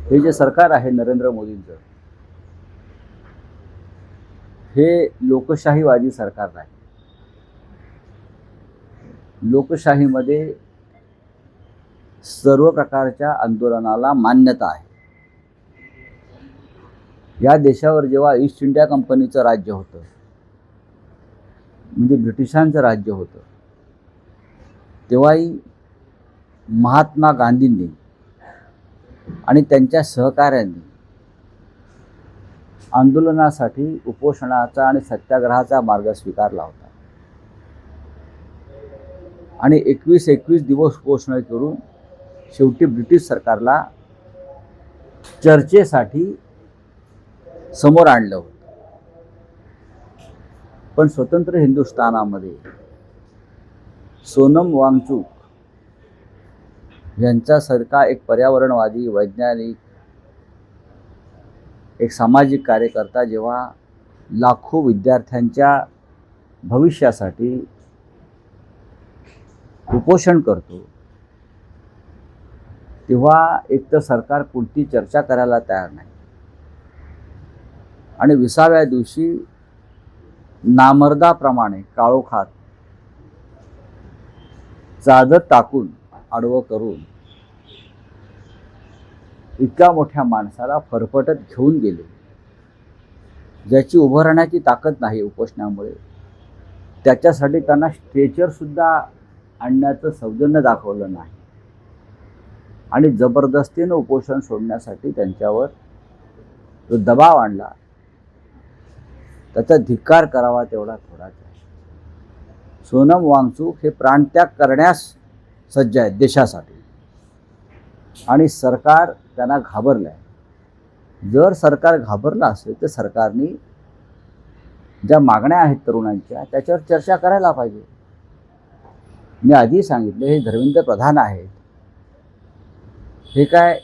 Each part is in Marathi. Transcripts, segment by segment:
हे जे सरकार आहे नरेंद्र मोदींचं, हे लोकशाहीवादी सरकार नाही. लोकशाहीमध्ये सर्व प्रकारच्या आंदोलनाला मान्यता आहे. या देशावर जेव्हा ईस्ट इंडिया कंपनीचं राज्य होतं, म्हणजे ब्रिटिशांचं राज्य होतं, तेव्हाही महात्मा गांधींनी आणि त्यांच्या सहकाऱ्यांनी आंदोलनासाठी उपोषणाचा आणि सत्याग्रहाचा मार्ग स्वीकारला होता. आणि 21 दिवस उपोषण करून शेवटी ब्रिटिश सरकारला चर्चेसाठी समोर आणलं होतं. पण स्वतंत्र हिंदुस्थानामध्ये सोनम वांगचुक यांच्यासारखा एक पर्यावरणवादी, वैज्ञानिक, एक सामाजिक कार्यकर्ता जेव्हा लाखो विद्यार्थ्यांच्या भविष्यासाठी उपोषण करतो, तेव्हा एक तर सरकार कोणती चर्चा करायला तयार नाही आणि 20व्या दिवशी नामर्दाप्रमाणे काळोखात चादर टाकून आडवं करून इतक्या मोठ्या माणसाला फरफटत घेऊन गेले, ज्याची उभं राहण्याची ताकद नाही उपोषणामुळे. त्याच्यासाठी त्यांना स्ट्रेचरसुद्धा आणण्याचं सौजन्य दाखवलं नाही आणि जबरदस्तीनं उपोषण सोडण्यासाठी त्यांच्यावर जो दबाव आणला, त्याचा धिक्कार करावा तेवढा थोडाच आहे. सोनम वांगचुक हे प्राणत्याग करण्यास सज्ज आहेत देशासाठी आणि सरकार त्यांना घाबरलं आहे. जर सरकार घाबरलं असेल तर सरकारने ज्या मागण्या आहेत तरुणांच्या त्याच्यावर चर्चा करायला पाहिजे. मी आधी सांगितलं, हे धर्मेंद्र प्रधान आहेत, हे काय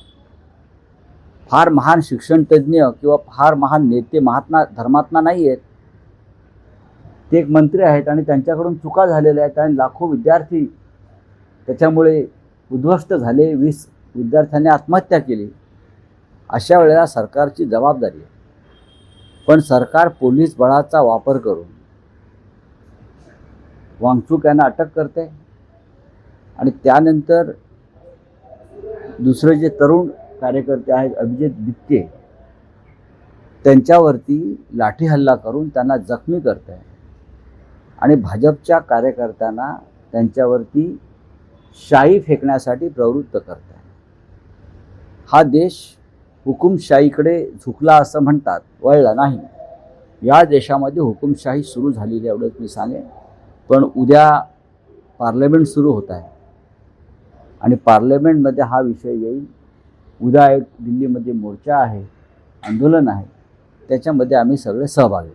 फार महान शिक्षणतज्ज्ञ किंवा फार महान नेते, महात्मा धर्मात्मा नाही आहेत. ते एक मंत्री आहेत आणि त्यांच्याकडून चुका झालेल्या आहेत आणि लाखो विद्यार्थी त्याच्यामुळे उद्ध्वस्त झाले. 20 विद्यार्थ्यांनी आत्महत्या केली. अशा वेळेला सरकारची जबाबदारी आहे. पण सरकार पोलीस बळाचा वापर करून वांगचुक यांना अटक करते आणि त्यानंतर दुसरे जे तरुण कार्यकर्ते आहेत अभिजित बित्ते, त्यांच्यावरती लाठी हल्ला करून त्यांना जखमी करत आहे आणि भाजपच्या कार्यकर्त्यांना त्यांच्यावरती शाई फेकण्यासाठी प्रवृत्त करत आहे. हा देश हुकुमशाहीकडे झुकला असं म्हणतात, वळला नाही. या देशामध्ये हुकुमशाही सुरू झालेली एवढंच मी सांगेन. पण उद्या पार्लमेंट सुरू होत आहे आणि पार्लमेंटमध्ये हा विषय येईल. उद्या एक दिल्लीमध्ये मोर्चा आहे, आंदोलन आहे, त्याच्यामध्ये आम्ही सगळे सहभागी.